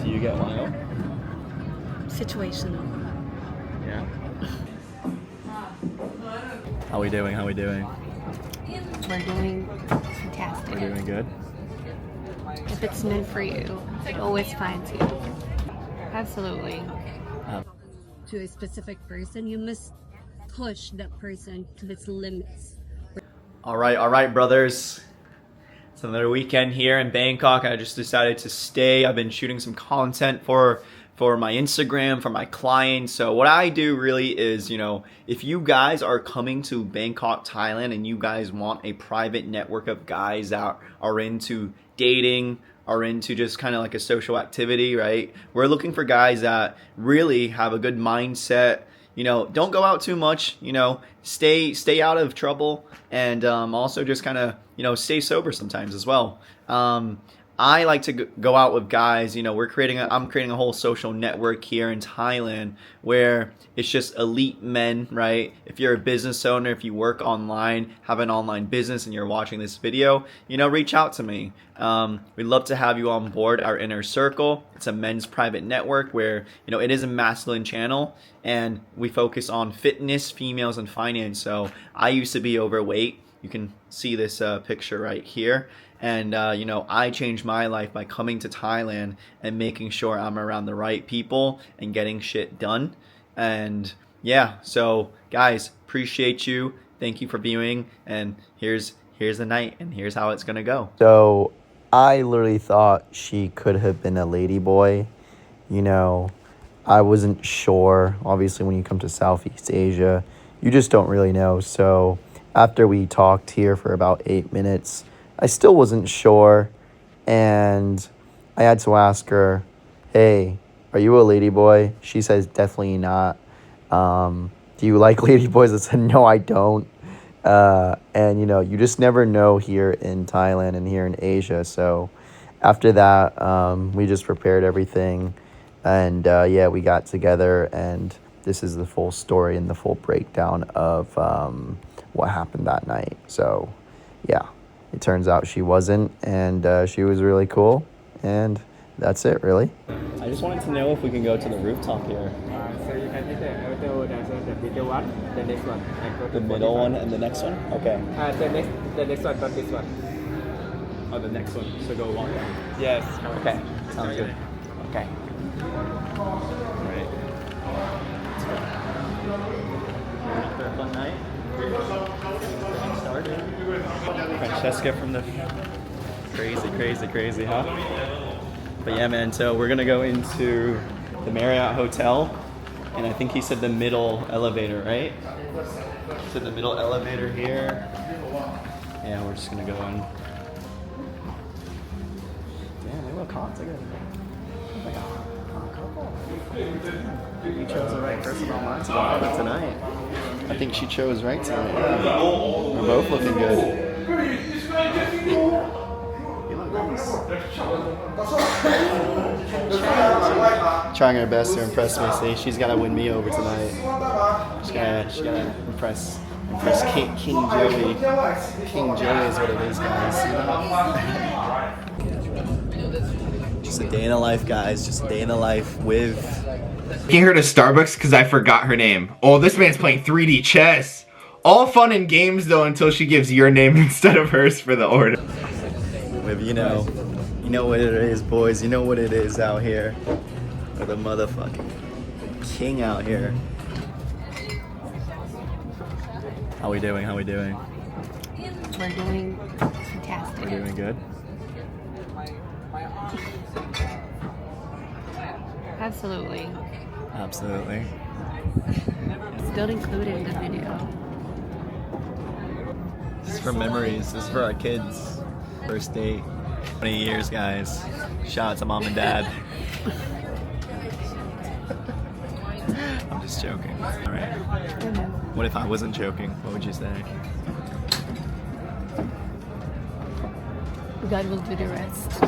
Do you get wild? Situational. Yeah. How we doing? How we doing? We're doing fantastic. We're doing good. If it's meant for you, it always finds you. Absolutely. To a specific person, you must push that person to its limits. All right, brothers. It's another weekend here in Bangkok. I just decided to stay. I've been shooting some content for my Instagram, for my clients. So what I do really is, you know, if you guys are coming to Bangkok, Thailand, and you guys want a private network of guys that are into dating, are into just kind of like a social activity, right? We're looking for guys that really have a good mindset. You know, don't go out too much, you know, stay out of trouble, and also just kind of, you know, stay sober sometimes as well. I like to go out with guys, you know, I'm creating a whole social network here in Thailand where it's just elite men, right? If you're a business owner, if you work online, have an online business and you're watching this video, you know, reach out to me. We'd love to have you on board our inner circle. It's a men's private network where, you know, it is a masculine channel and we focus on fitness, females, and finance. So I used to be overweight. You can see this picture right here. And, you know, I changed my life by coming to Thailand and making sure I'm around the right people and getting shit done. And yeah, so guys, appreciate you. Thank you for viewing. And here's the night and here's how it's going to go. So I literally thought she could have been a lady boy. You know, I wasn't sure. Obviously, when you come to Southeast Asia, you just don't really know. So after we talked here for about 8 minutes, I still wasn't sure, and I had to ask her, hey, are you a lady boy? She says, definitely not. Do you like lady boys? I said, no, I don't. And, you know, you just never know here in Thailand and here in Asia. So after that, we just prepared everything, and, yeah, we got together, and this is the full story and the full breakdown of what happened that night. So, yeah. It turns out she wasn't, and she was really cool, and that's it, really. I just wanted to know if we can go to the rooftop here. So you can hit the elevator, there's the middle one, the next one. And go to The middle one and the next one? Okay. The next one, not this one. Oh, the next one. So go along. Yes. Okay. Sounds good. Okay. Alright. Let's go. For a fun night. Getting started. Francesca from the crazy, huh? But yeah, man, so we're gonna go into the Marriott Hotel, and I think he said the middle elevator, right? So the middle elevator here. Yeah, we're just gonna go in. Yeah, they look hot together. Like a hot couple. You chose the right person online to go for tonight. I think she chose right tonight. We're both looking good. You look nice. Trying her best to impress me. See, she's gotta win me over tonight. She gotta impress King Joey. King Joey is what it is, guys. Just a day in the life, guys. Just a day in the life with. Taking her to Starbucks because I forgot her name. Oh, this man's playing 3D chess. All fun and games though until she gives your name instead of hers for the order. With you know what it is, boys. You know what it is out here. With a motherfucking king out here. How we doing? How we doing? We're doing fantastic. We're doing good. Absolutely. Absolutely. Still included in the video. This is for memories. This is for our kids. First date. 20 years, guys. Shout out to mom and dad. I'm just joking. All right. What if I wasn't joking? What would you say? God will do the rest.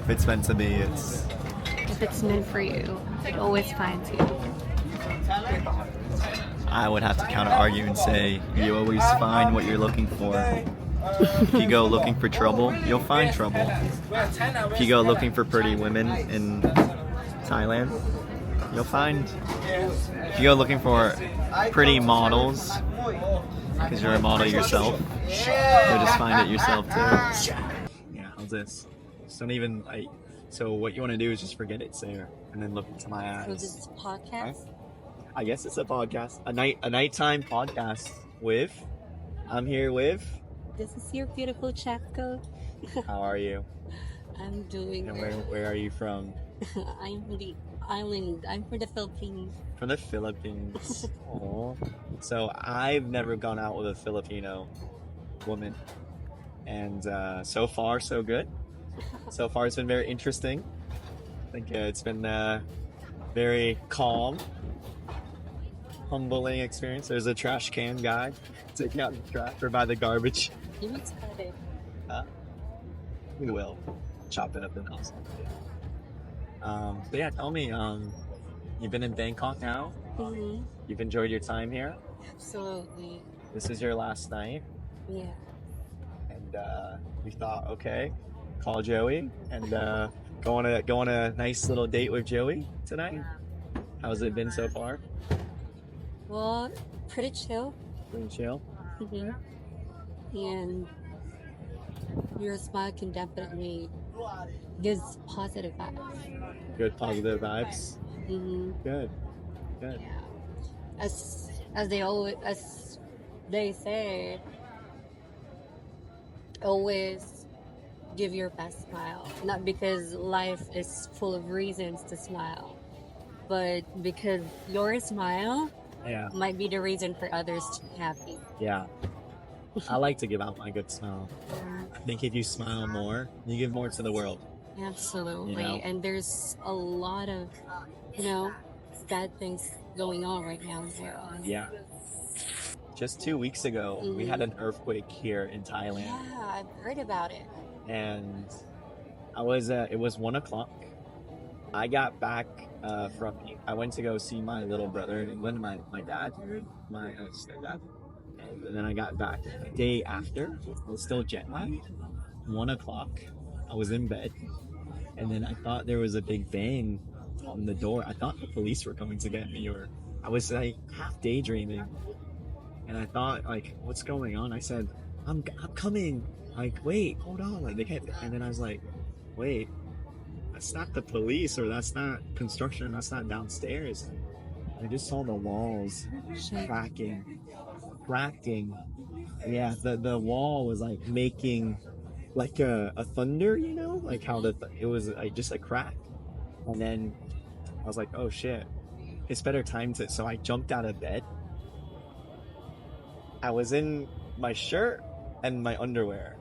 If it's meant to be, it's. If it's meant for you, it always finds you. I would have to counter argue and say you always find what you're looking for. If you go looking for trouble, you'll find trouble. If you go looking for pretty women in Thailand, you'll find. If you go looking for pretty models, because you're a model yourself, you'll just find it yourself too. Yeah, how's this? Just don't even. So what you want to do is just forget it's there, and then look into my eyes. So this is a podcast. I guess it's a podcast, a nighttime podcast with. I'm here with. This is your beautiful Chapco. How are you? I'm doing. And where are you from? I'm from the island. I'm from the Philippines. From the Philippines. Aww. So I've never gone out with a Filipino woman, and so far so good. So far it's been very interesting. I think it's been very calm, humbling experience. There's a trash can guy taking out the trash or by the garbage. You need to cut it. We will chop it up in the house. But yeah, tell me, you've been in Bangkok now? Mm-hmm. You've enjoyed your time here? Absolutely. This is your last night? Yeah. And you thought, okay, call Joey and go on a nice little date with Joey tonight? How's it been so far? Well, pretty chill. Pretty chill? Mm-hmm. And your smile can definitely gives positive vibes. Good positive vibes? Mm-hmm. Good. Good. Yeah. As they say, always give your best smile. Not because life is full of reasons to smile, but because your smile Yeah. might be the reason for others to be happy. Yeah. I like to give out my good smile. I think if you smile more, you give more to the world. Absolutely. You know? And there's a lot of, bad things going on right now in the world. Yeah. Just 2 weeks ago, we had an earthquake here in Thailand. Yeah, I've heard about it. And it was 1 o'clock. I got back I went to go see my little brother in England, my dad, my stepdad. And then I got back the day after. I was still jet lagged. 1 o'clock. I was in bed. And then I thought there was a big bang on the door. I thought the police were coming to get me, or I was like half daydreaming. And I thought, like, what's going on? I said, I'm coming. Like, wait, hold on. Like, they kept, and then I was like, wait, that's not the police, or that's not construction, that's not downstairs. I just saw the walls cracking. Yeah, the wall was like making like a thunder, like how it was like just a crack. And then I was like, oh shit, it's better time to. So I jumped out of bed. I was in my shirt and my underwear,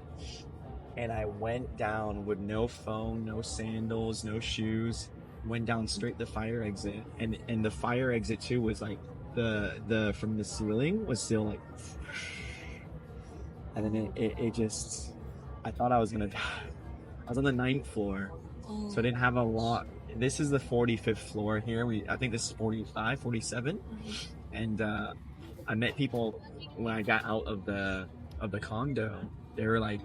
and I went down with no phone, no sandals, no shoes. Went down straight the fire exit, and the fire exit too was like the from the ceiling was still like, and then it just, I thought I was gonna die. I was on the 9th floor, so I didn't have a lot. This is the 45th floor here. I think this is 45, 47, and I met people when I got out of the condo. They were like,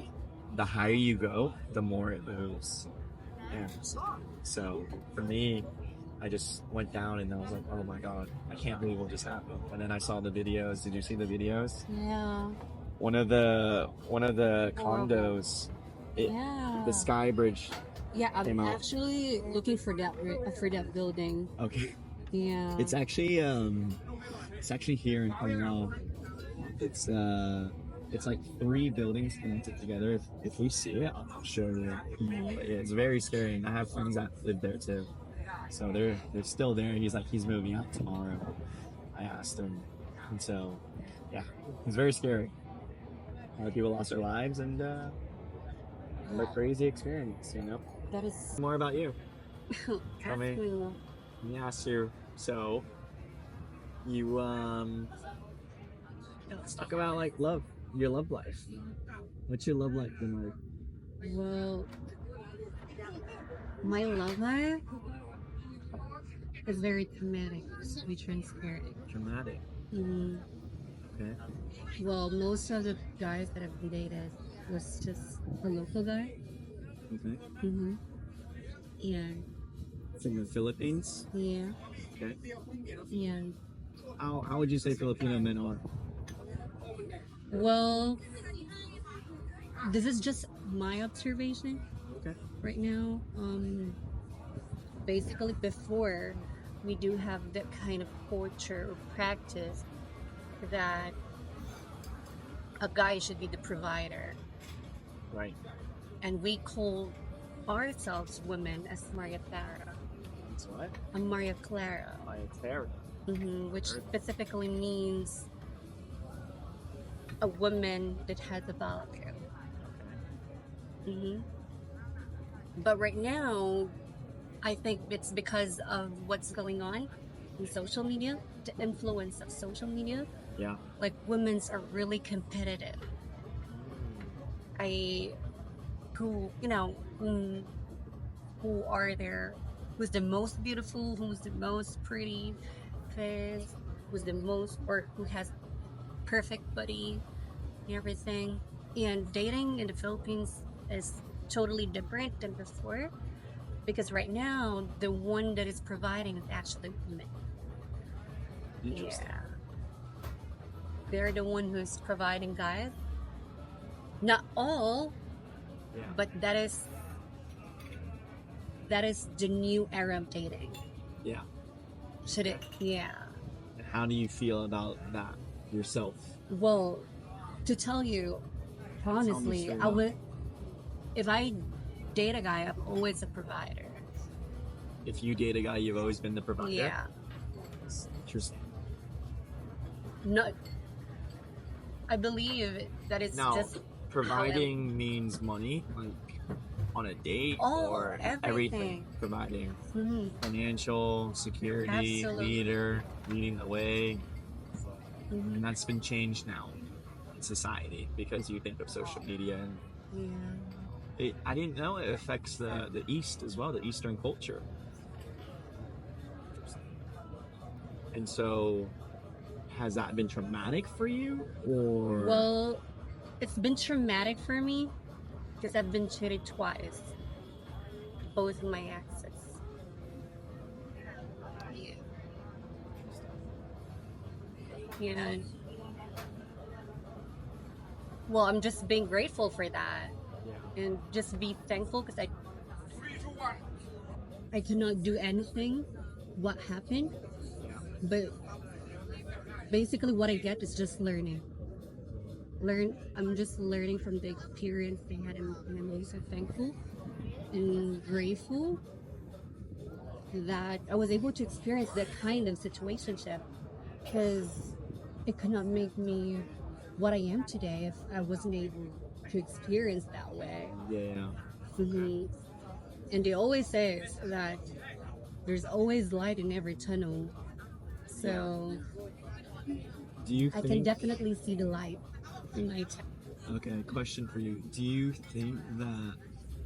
the higher you go, the more it moves. And so for me, I just went down and I was like, oh my god, I can't believe what just happened. And then I saw the videos. Did you see the videos? Yeah. One of the condos, the sky bridge. Yeah, I'm came out. actually looking for that building. Okay. Yeah. It's actually here in Cornwall. It's like 3 buildings connected together. If we see it, I'll show you. But yeah, it's very scary, and I have friends that live there too. So they're still there. He's moving out tomorrow. I asked him, and so yeah, it's very scary. A lot of people lost their lives, and a crazy experience. That is More about you. Tell me. cool. Let me ask you. So you let's talk about like love. Your love life. What's your love life been like? Well, my love life is very dramatic, to be transparent. Dramatic. Mm-hmm. Okay. Well, most of the guys that I've dated was just a local guy. Okay. Mm-hmm. And From the Philippines. yeah, Okay. and How would you say Filipino men are? well, this is just my observation Okay. right now. Basically, before we do have that kind of culture or practice that a guy should be the provider, Right. and we call ourselves women as Maria Clara. That's what? A Maria Clara, It's fair. which specifically means a woman that has a value. hmm But right now, I think it's because of what's going on in social media, the influence of social media. Yeah. Like, women's are really competitive. Who are there? Who's the most beautiful? Who's the most pretty face? Who's the most, or who has perfect body and everything? And dating in the Philippines is totally different than before, because right now the one that is providing is actually women. Interesting. Yeah. They're the one who's providing, guys. Not all, Yeah. but that is the new era of dating. Yeah. Should it? Yeah. And how do you feel about that yourself? Well, to tell you honestly, straight I up. would, if I date a guy, I'm always a provider. If you date a guy, you've always been the provider. Yeah. It's interesting. No, I believe that it's Now, just providing means money, like on a date, Oh, or everything. Providing Mhm. financial security, Absolutely. leader, leading the way, Mhm. and that's been changed now in society because you think of social media, and Yeah. I didn't know it affects the East as well, the Eastern culture. And so, has that been traumatic for you, or Well, it's been traumatic for me because I've been cheated twice. Both of my exes. Yeah. Yeah. Well, I'm just being grateful for that, and just be thankful because I cannot do anything what happened, but basically what I get is just learning. I'm just learning from the experience they had, and I'm also thankful and grateful that I was able to experience that kind of situationship, because it could not make me what I am today if I wasn't able to experience that way. yeah, Mhm. And they always say that there's always light in every tunnel. So do you I think? can definitely see the light in my town. Okay, question for you. Do you think that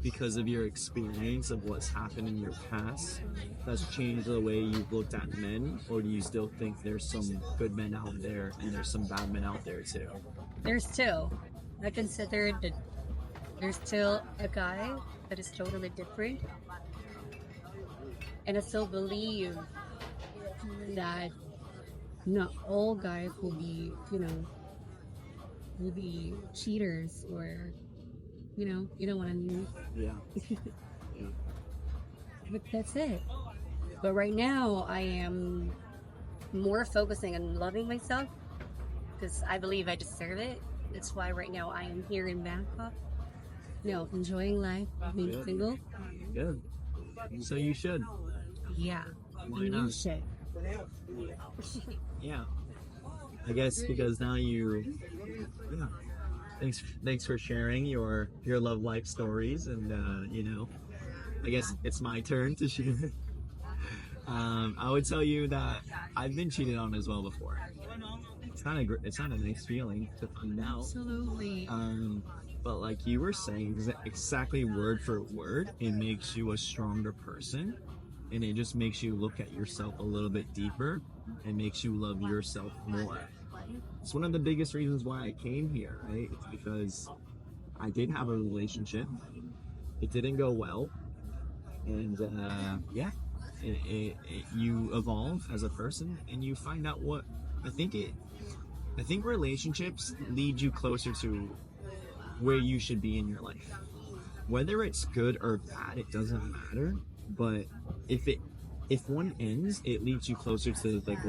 because of your experience of what's happened in your past, that's changed the way you've looked at men? Or do you still think there's some good men out there and there's some bad men out there too? There's still, I consider that there's still a guy that is totally different. And I still believe that not all guys will be, will be cheaters, or, you know what I mean? Yeah. But that's it. But right now, I am more focusing on loving myself because I believe I deserve it. That's why right now I am here in Bangkok, enjoying life, being Good. single. Good. So you should. Yeah. Why You not? should. Yeah. I guess because now yeah. Thanks for sharing your love life stories, and I guess it's my turn to share. I would tell you that I've been cheated on as well before. It's not a nice feeling to find out. Absolutely. But like you were saying, exactly word for word, it makes you a stronger person, and it just makes you look at yourself a little bit deeper and makes you love yourself more. It's one of the biggest reasons why I came here, right? It's because I did have a relationship. It didn't go well, and yeah, you evolve as a person, and you find out what I think. I think relationships lead you closer to where you should be in your life. Whether it's good or bad, it doesn't matter. But if one ends, it leads you closer to like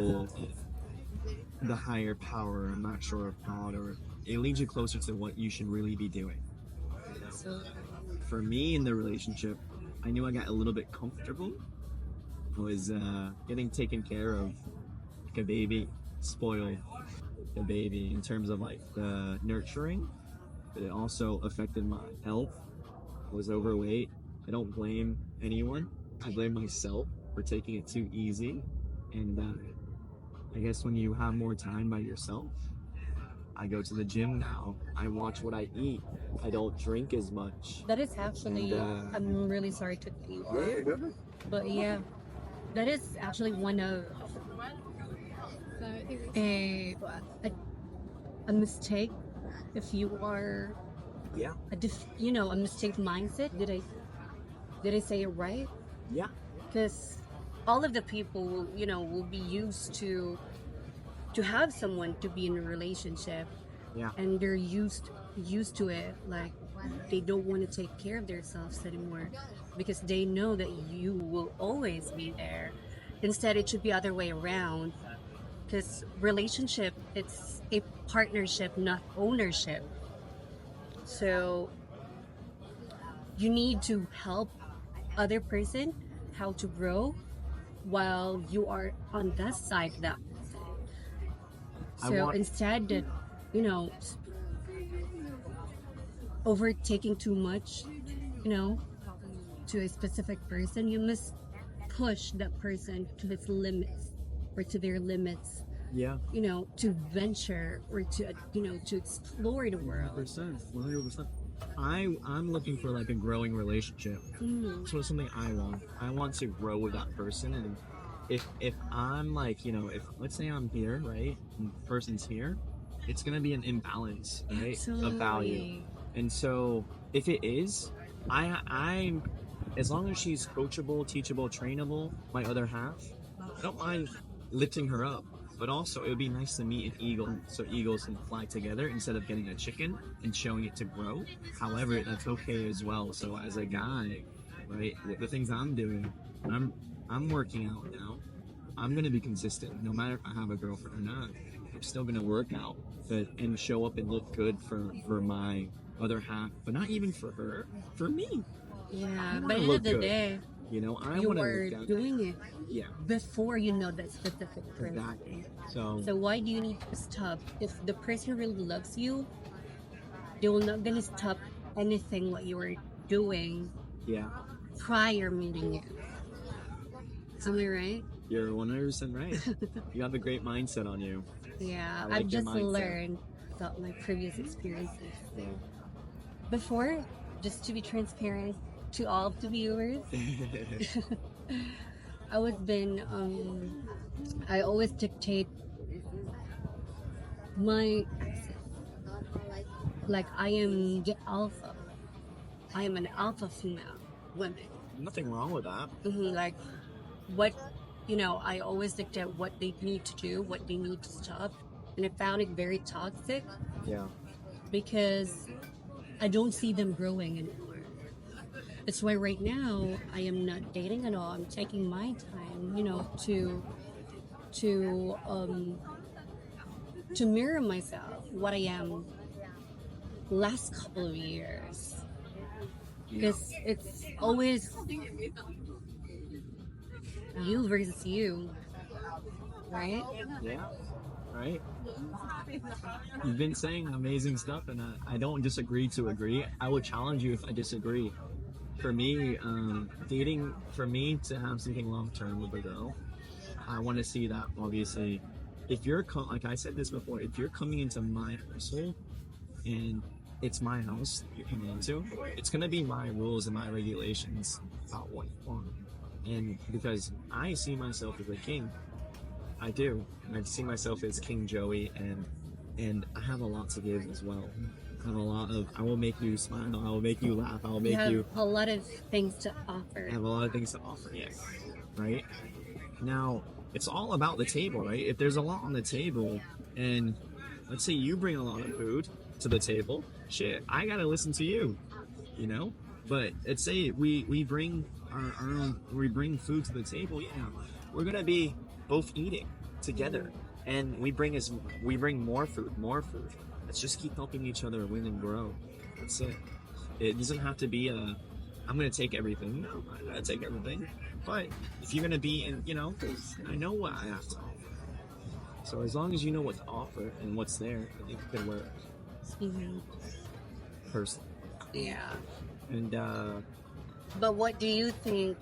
the higher power. I'm not sure of God, or it leads you closer to what you should really be doing. So for me in the relationship, I knew I got a little bit comfortable. I was getting taken care of like a baby, spoiled a baby in terms of like the nurturing, but it also affected my health. I was overweight. I don't blame anyone. I blame myself for taking it too easy. And I guess when you have more time by yourself, I go to the gym now. I watch what I eat. I don't drink as much. That is actually, I'm really sorry to you. But yeah, that is actually one of a mistake. If you are a mistake mindset. Did I say it right? Yeah. Because all of the people will be used to have someone to be in a relationship. Yeah. And they're used to it. Like they don't want to take care of themselves anymore because they know that you will always be there. Instead, it should be other way around. Because relationship, it's a partnership, not ownership. So you need to help other person how to grow while you are on that side of that person. So instead that, overtaking too much, to a specific person, you must push that person to his limits or to their limits. Yeah. To venture or to explore the world. 100%. I'm looking for like a growing relationship. So it's something I want. I want to grow with that person, and if I'm like, if let's say I'm here, right, and the person's here, it's gonna be an imbalance, right, of value. And so if it is, I'm as long as she's coachable, teachable, trainable, my other half, I don't mind lifting her up. But also, it would be nice to meet an eagle, so eagles can fly together instead of getting a chicken and showing it to grow. However, that's okay as well. So as a guy, right, the things I'm doing, I'm working out now. I'm gonna be consistent, no matter if I have a girlfriend or not. I'm still gonna work out and show up and look good for my other half, but not even for her, for me. Yeah, but at the end of the day, I you want to are doing it before you know that specific person. Exactly. So why do you need to stop? If the person really loves you, they will not gonna stop anything what you are doing. Yeah. Prior meeting you. Am I right? You're 100% right. You have a great mindset on you. Yeah, like I've just learned about my previous experiences. So before, just to be transparent to all of the viewers, I always dictate my like I am the alpha. I am an alpha female woman. Nothing wrong with that. Like what I always dictate what they need to do, what they need to stop, and I found it very toxic. Yeah. Because I don't see them growing anymore. That's why right now I am not dating at all. I'm taking my time, to mirror myself, what I am last couple of years. Because it's always you versus you, right? Yeah, right. You've been saying amazing stuff, and I don't disagree to agree. I would challenge you if I disagree. For me, dating, for me to have something long-term with a girl, I want to see that, obviously, if you're, like I said this before, if you're coming into my household, and it's my house you're coming into, it's going to be my rules and my regulations about what you want. And because I see myself as a king, I do. I see myself as King Joey, and I have a lot to give as well. have a lot of, I will make you smile, I will make you laugh, I will You make have you a lot of things to offer. have a lot of things to offer, yes. Right? Now, it's all about the table, right? If there's a lot on the table, and let's say you bring a lot of food to the table, shit, I gotta listen to you, you know? But let's say we bring our own, we bring food to the table, yeah, we're gonna be both eating together. And we bring more food. Let's just keep helping each other win and grow. That's it. It doesn't have to be I'm gonna take everything. No, I'm not gonna take everything. But if you're gonna be in, you know, I know what I have to offer. So as long as you know what to offer and what's there, I think it can work. Personally. Yeah. And But what do you think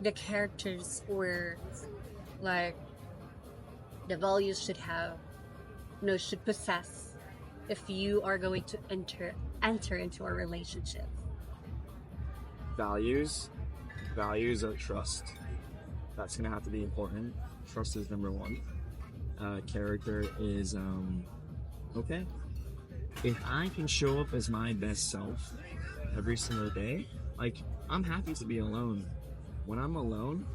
the characters or like the values should have, should possess if you are going to enter into a relationship? values are trust. That's gonna have to be important. Trust is number one. Character is okay. If I can show up as my best self every single day, like, I'm happy to be alone. When I'm alone,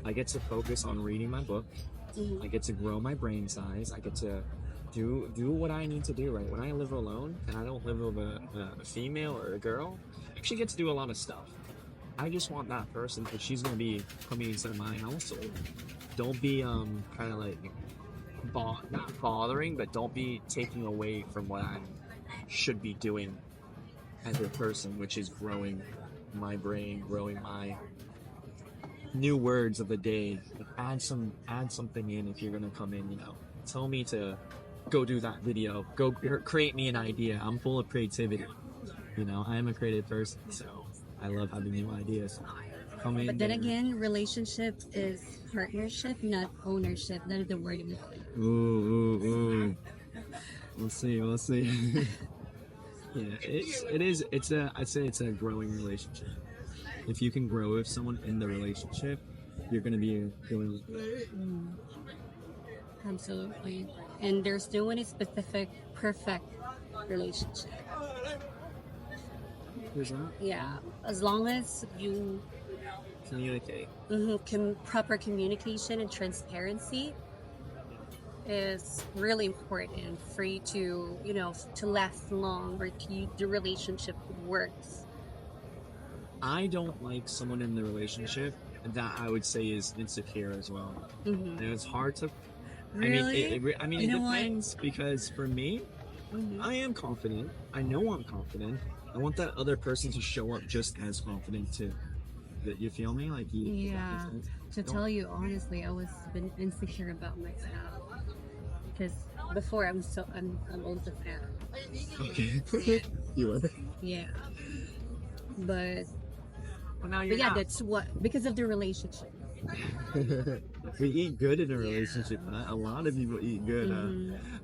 I get to focus on reading my book. I get to grow my brain size. I get to do what I need to do, right? When I live alone and I don't live with a female or a girl, I actually get to do a lot of stuff. I just want that person, because she's going to be coming into my household. Don't be kind of like not bothering, but don't be taking away from what I should be doing as a person, which is growing my brain, growing my new words of the day. Add something in if you're gonna come in, you know. Tell me to go do that video. Go create me an idea. I'm full of creativity. You know, I am a creative person, so I love having new ideas. Come in. But then again, relationship is partnership, not ownership. That is the word of it. Ooh. We'll see. Yeah, I'd say it's a growing relationship. If you can grow with someone in the relationship, you're going to be doing Absolutely. And there's no any specific perfect relationship. Who's that? Yeah. As long as you Communicate. Proper communication and transparency is really important for you to, to last long, or the relationship works. I don't like someone in the relationship that I would say is insecure as well. And it's hard to. Really? It depends, because for me, I am confident. I know I'm confident. I want that other person to show up just as confident too. That, you feel me? Like, To tell you honestly, I was been insecure about myself because before I'm also fat. Okay. You were. Yeah. But now you're yeah, not. that's what, because of the relationship. We eat good in a relationship, huh? A lot of people eat good,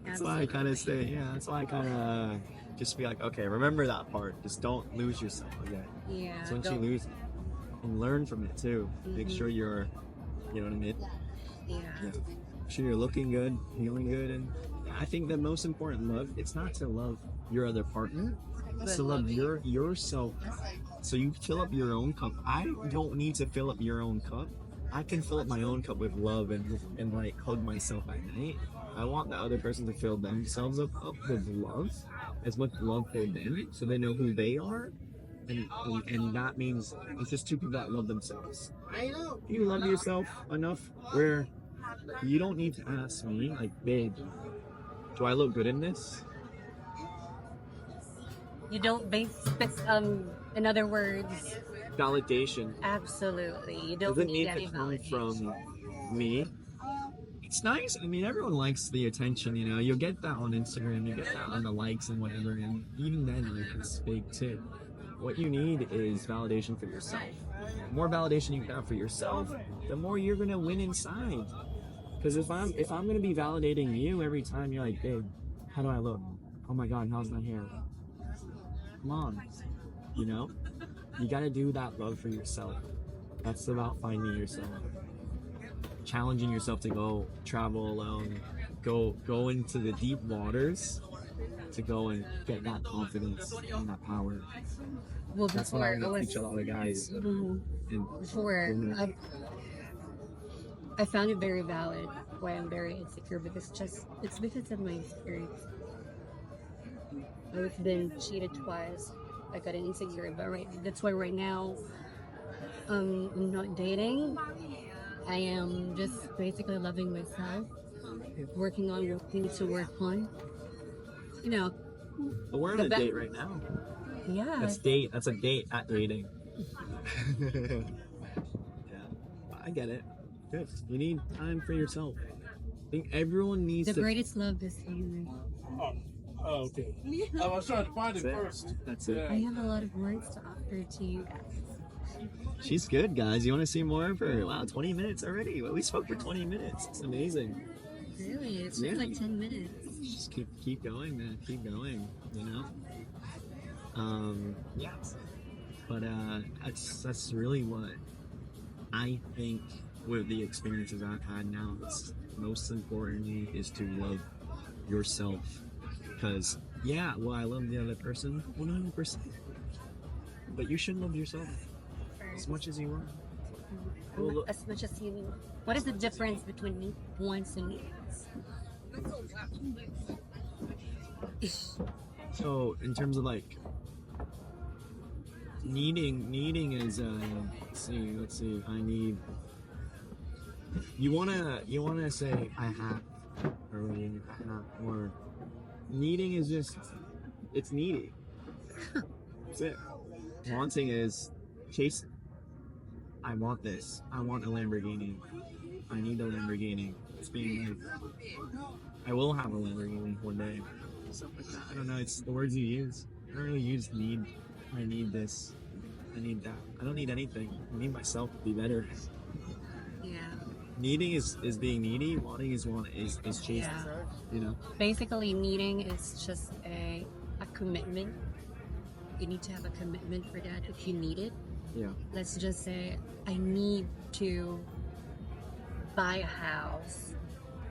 That's why I kind of say, that's why I kind of just be like, okay, remember that part. Just don't lose yourself again. Yeah. So once you lose it, and learn from it too. Make sure you're, you know what I mean? Yeah. Make sure you're looking good, feeling good, and I think the most important love, it's not to love your other partner, it's to love yourself. So you fill up your own cup. I don't need to fill up your own cup. I can fill up my own cup with love and like hug myself at night. I want the other person to fill themselves up with love, as much love for them, so they know who they are. And that means it's just two people that love themselves. You love yourself enough where you don't need to ask me, like, babe, do I look good in this? You don't base, in other words, Validation. Absolutely. You don't Doesn't need need any to come validation. from me. It's nice. I mean, everyone likes the attention, you know. You'll get that on Instagram, you get that on the likes and whatever, and even then, like, it's fake too. What you need is validation for yourself. The more validation you have for yourself, the more you're gonna win inside. Because if I'm gonna be validating you every time you're like, babe, how do I look? Oh my god, how's my hair? Come on, you know? You gotta do that love for yourself. That's about finding yourself. Challenging yourself to go travel alone, go into the deep waters to go and get that confidence and that power. Well, That's what I want to teach a lot of guys. Before, I found it very valid why I'm very insecure, because it's because of my experience. I've been cheated twice. I got insecure, but that's why right now I'm not dating. I am just basically loving myself, working on what needs to work on. You know, But we're on a date right now. yeah. That's a date at dating. Yeah, I get it. Good. You need time for yourself. I think everyone needs The to. greatest love is family. Oh, okay. I was trying to find it first. That's it. I have a lot of words to offer to you guys. She's good, guys. You want to see more of her? Wow, 20 minutes already. Well, we spoke for 20 minutes. It's amazing. Really? It's just like 10 minutes. Just keep going, man. Keep going. You know. Yeah. But that's really what I think with the experiences I've had now. It's most importantly is to love yourself. Because yeah, well, I love the other person 100%. But you should love yourself as much as you want. Well, As much as you need. What is the difference between wants and needs? so in terms of like needing is let's see, I need. You wanna say I have, or needing is just, it's needy. That's it. Wanting is chasing. I want this. I want a Lamborghini. I need a Lamborghini. It's being like, I will have a Lamborghini one day. Stuff like that. I don't know. It's the words you use. I don't really use need. I need this. I need that. I don't need anything. I need myself to be better. Yeah. Needing is being needy. Wanting is chasing. Yeah. You know. Basically, needing is just a commitment. You need to have a commitment for that if you need it. Yeah. Let's just say I need to buy a house.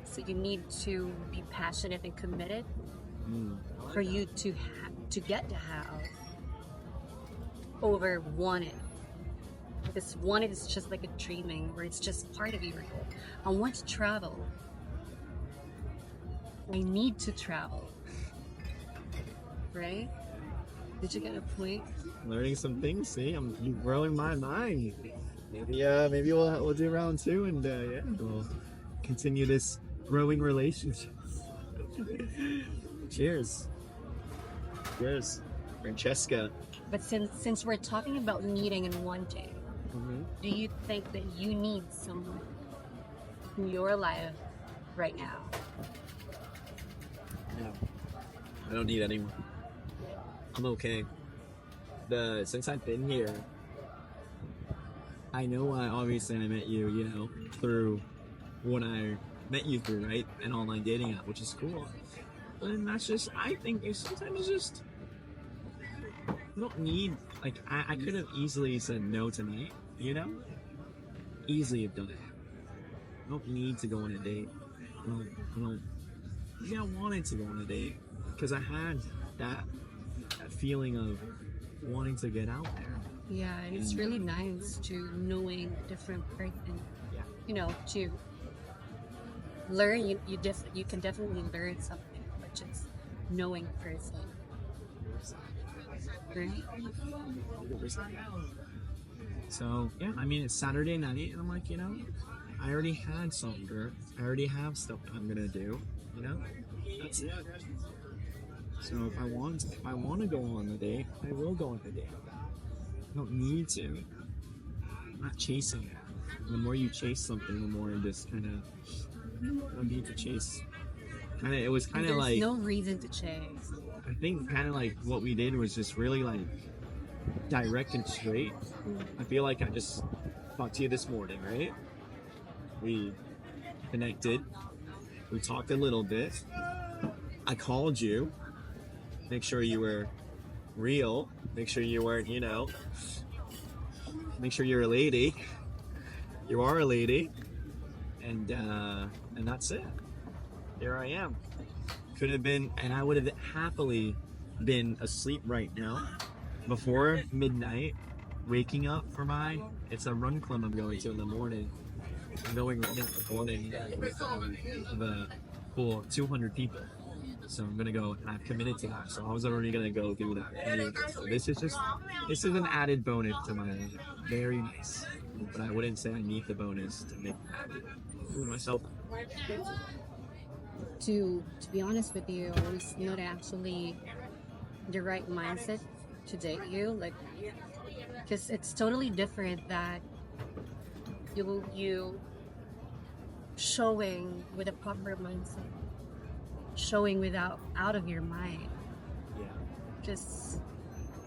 So you need to be passionate and committed for you to get the house over wanted. Because wanted is just like a dreaming, where it's just part of your goal. I want to travel. I need to travel. Right? Did you get a point? Learning some things. See, I'm growing my mind. Maybe we'll do round 2 and yeah, we'll continue this growing relationship. Cheers. Cheers, Francesca. But since we're talking about needing and wanting, do you think that you need someone in your life right now? No, I don't need anyone. I'm okay. Since I've been here, I know obviously I met you, you know, through what I met you through, right? An online dating app, which is cool. And that's just, I think sometimes it's just, you don't need, like, I could have easily said no tonight, you know? Easily have done it. I don't need to go on a date. I don't, yeah, I wanted to go on a date because I had that feeling of wanting to get out there. Yeah, and it's really nice to knowing a different person. Yeah. You know, to learn. You can definitely learn something, but just knowing a person. Right? So yeah, I mean it's Saturday night, and I'm like, you know, I already had something, girl. I already have stuff I'm gonna do. You know, that's it. So if I want to go on the date, I will go on the date. I don't need to. I'm not chasing it. The more you chase something, the more it just kind of, you don't need to chase. It was kind of like, no reason to chase. I think kind of like what we did was just really like direct and straight. I feel like I just talked to you this morning, right? We connected. We talked a little bit. I called you. Make sure you were real. Make sure you weren't, you know. Make sure you're a lady. You are a lady. And that's it. here I am. Could have been, and I would have happily been asleep right now before midnight, waking up for it's a run club I'm going to in the morning. I'm going right now in the morning with a full of 200 people. So I'm gonna go, and I've committed to that. So I was already gonna go do that anyway. So this is an added bonus to my life. Very nice. But I wouldn't say I need the bonus to make myself. To be honest with you, it's not actually the right mindset to date you, like, because it's totally different that you showing with a proper mindset, showing without out of your mind. Yeah. Because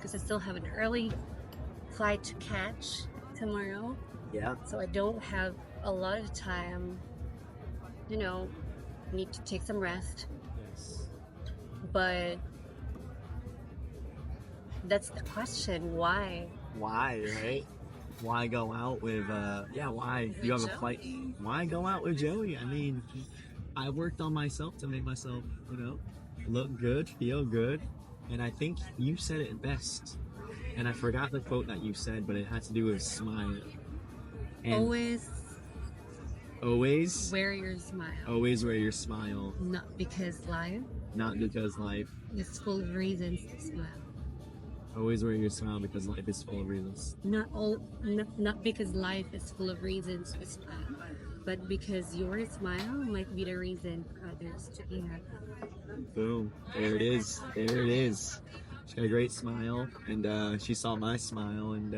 I still have an early flight to catch tomorrow, Yeah. so I don't have a lot of time. Need to take some rest. Yes. But that's the question. Why? Why, right? Why go out with why you have a flight? Why go out with Joey? I mean, I worked on myself to make myself, look good, feel good, and I think you said it best. And I forgot the quote that you said, but it had to do with smile. And always wear your smile. Always wear your smile. Not because life is full of reasons to smile. Always wear your smile because life is full of reasons. Not because life is full of reasons to smile, but because your smile might be the reason for others to be happy. Boom. There it is. She had a great smile, and she saw my smile, and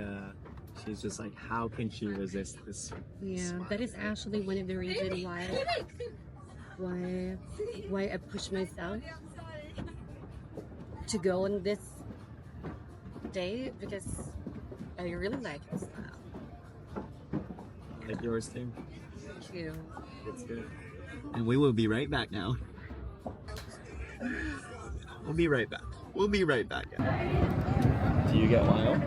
she's just like, how can she resist this? Yeah, smile? that is actually one of the reasons why I push myself to go on this date, because I really like your smile. Like yours too. Thank you. It's good. And we will be right back now. We'll be right back. Do you get wild?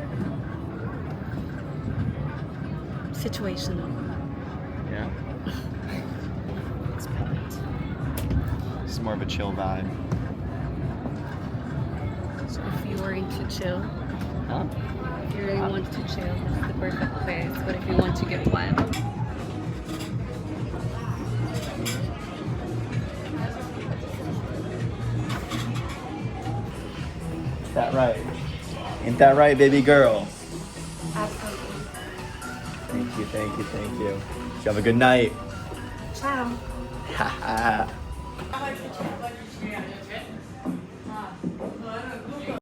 Situational. Yeah. It's perfect. It's more of a chill vibe. So if you were into chill, Huh? if you really want to chill, that's the perfect place. But if you want to get wild, Is that right? Ain't that right, baby girl? absolutely. Thank you. You have a good night. Ciao. Haha.